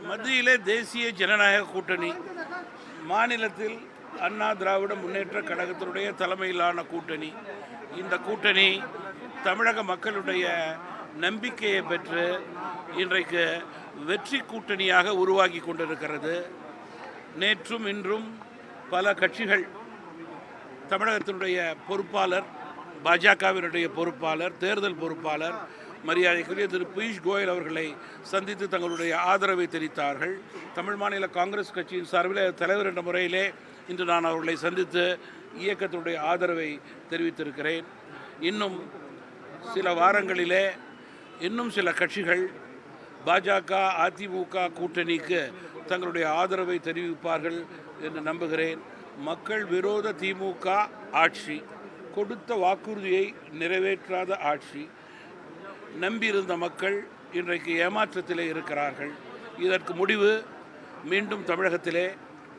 மத்தியிலே தேசிய ஜனநாயக கூட்டணி, மாநிலத்தில் அண்ணா திராவிட முன்னேற்ற கழகத்தினுடைய தலைமையிலான கூட்டணி. இந்த கூட்டணி தமிழக மக்களுடைய நம்பிக்கையை பெற்று இன்றைக்கு வெற்றி கூட்டணியாக உருவாகி கொண்டிருக்கிறது. நேற்றும் இன்றும் பல கட்சிகள் தமிழகத்தினுடைய பொறுப்பாளர், பாஜகவினுடைய பொறுப்பாளர், தேர்தல் பொறுப்பாளர் மரியாதைக்குரிய திரு பியூஷ் கோயல் அவர்களை சந்தித்து தங்களுடைய ஆதரவை தெரிவித்தார்கள். தமிழ் மாநில காங்கிரஸ் கட்சியின் சார்பில் தலைவர் என்ற முறையிலே இன்று நான் அவர்களை சந்தித்து இயக்கத்தினுடைய ஆதரவை தெரிவித்திருக்கிறேன். இன்னும் சில வாரங்களிலே இன்னும் சில கட்சிகள் பாஜக அதிமுக கூட்டணிக்கு தங்களுடைய ஆதரவை தெரிவிப்பார்கள் என்று நம்புகிறேன். மக்கள் விரோத திமுக ஆட்சி, கொடுத்த வாக்குறுதியை நிறைவேற்றாத ஆட்சி, நம்பியிருந்த மக்கள் இன்றைக்கு ஏமாற்றத்திலே இருக்கிறார்கள். இதற்கு முடிவு மீண்டும் தமிழகத்திலே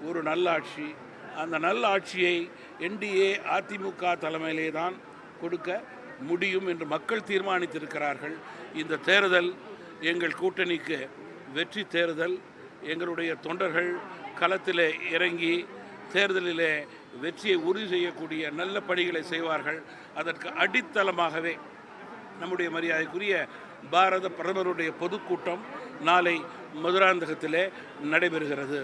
ஒரு நல்ல ஆட்சி. அந்த நல்ல ஆட்சியை என்டிஏ அதிமுக தலைமையிலே தான் கொடுக்க முடியும் என்று மக்கள் தீர்மானித்திருக்கிறார்கள். இந்த தேர்தல் எங்கள் கூட்டணிக்கு வெற்றி தேர்தல். எங்களுடைய தொண்டர்கள் களத்திலே இறங்கி தேர்தலிலே வெற்றியை உறுதி செய்யக்கூடிய நல்ல பணிகளை செய்வார்கள். அதற்கு அடித்தளமாகவே நம்முடைய மரியாதைக்குரிய பாரத பிரதமருடைய பொதுக்கூட்டம் நாளை மதுராந்தகத்திலே நடைபெறுகிறது.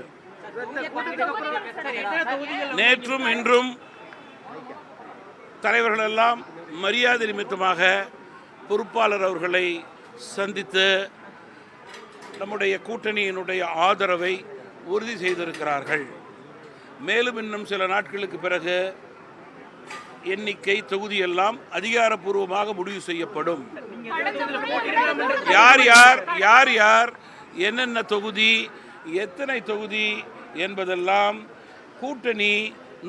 நேற்றும் இன்றும் தலைவர்களெல்லாம் மரியாதை நிமித்தமாக பொறுப்பாளர் அவர்களை சந்தித்து நம்முடைய கூட்டணியினுடைய ஆதரவை உறுதி செய்திருக்கிறார்கள். மேலும் இன்னும் சில நாட்களுக்கு பிறகு எண்ணிக்கை, தொகுதியெல்லாம் அதிகாரப்பூர்வமாக முடிவு செய்யப்படும். யார் யார் என்னென்ன தொகுதி, எத்தனை தொகுதி என்பதெல்லாம் கூட்டணி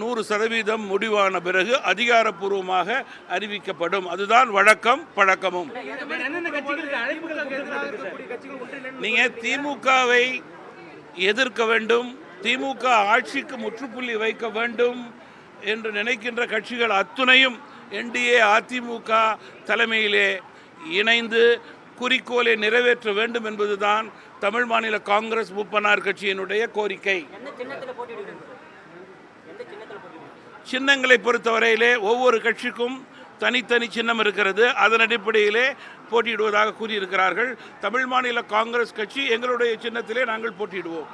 100% முடிவான பிறகு அதிகாரப்பூர்வமாக அறிவிக்கப்படும். அதுதான் வழக்கம், பழக்கமும். நீங்க திமுகவை எதிர்க்க வேண்டும், திமுக ஆட்சிக்கு முற்றுப்புள்ளி வைக்க வேண்டும் என்று நினைக்கின்ற கட்சிகள் அத்துணையும் என்டிஏ அதிமுக தலைமையிலே இணைந்து குறிக்கோளை நிறைவேற்ற வேண்டும் என்பதுதான் தமிழ் மாநில காங்கிரஸ் மூப்பனார் கட்சியினுடைய கோரிக்கை. சின்னங்களை பொறுத்தவரையிலே ஒவ்வொரு கட்சிக்கும் தனித்தனி சின்னம் இருக்கிறது. அதன் அடிப்படையிலே போட்டியிடுவதாக கூறியிருக்கிறார்கள். தமிழ் மாநில காங்கிரஸ் கட்சி எங்களுடைய சின்னத்திலே நாங்கள் போட்டியிடுவோம்.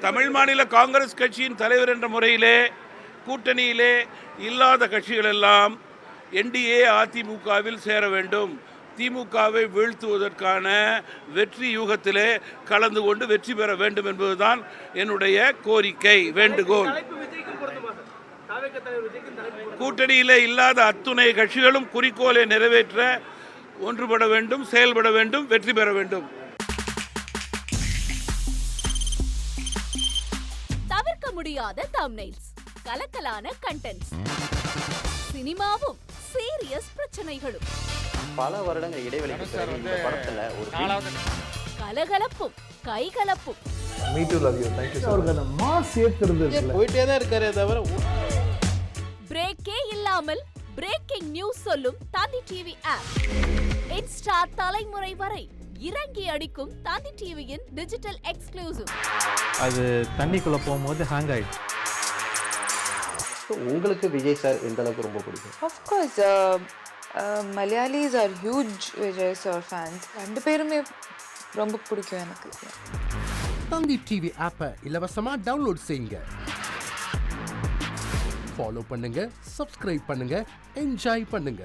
தமிழ் மாநில காங்கிரஸ் கட்சியின் தலைவர் என்ற முறையிலே கூட்டணியிலே இல்லாத கட்சிகள் எல்லாம் என்டிஏ அதிமுகவில் சேர வேண்டும், திமுகவை வீழ்த்துவதற்கான வெற்றி யூகத்திலே கலந்து கொண்டு வெற்றி பெற வேண்டும் என்பதுதான் என்னுடைய கோரிக்கை, வேண்டுகோள். கூட்டணியிலே இல்லாத அத்துணை கட்சிகளும் குறிக்கோளை நிறைவேற்ற ஒன்றுபட வேண்டும், செயல்பட வேண்டும், வெற்றி பெற வேண்டும். தவிர்க்க முடியாத தம்ப்நெயில்ஸ், கலக்கலான கண்டென்ட்ஸ், சினிமாவும் சீரியஸ் பிரச்சனைகளும், பல வருடங்கள் இடைவெளிக்கு பிறகு இந்த படத்துல ஒரு கலகலப்பும் கைகலப்பும். Me too love you. Thank you. அவருக்கு அந்த மாஸ் ஏத்துறது இல்ல, போயிட்டே தான் இருக்காரே தவிர பிரேக்கே இல்லாமல் பிரேக்கிங் நியூஸ் சொல்லும் தந்தி டிவி ஆப். இன்ஸ்டா தலைமுறை வரை இறங்கி அடிக்கும் தந்தி டிவியின் டிஜிட்டல் எக்ஸ்க்ளூசிவ். அது தண்ணிக்குள்ள போகும்போது ஹேங் ஆயிடுச்சு. உங்களுக்கு விஜய் சார் எந்த அளவுக்கு ரொம்ப பிடிக்கும்? Of course, Malayalis are huge Vijay sir fans. ரெண்டு பேருமே ரொம்ப பிடிக்கும் எனக்கு. தந்தி டிவி ஆப்பை இலவசமா டவுன்லோட் செய்யுங்க. ஃபாலோ பண்ணுங்க, சப்ஸ்கிரைப் பண்ணுங்க, என்ஜாய் பண்ணுங்க.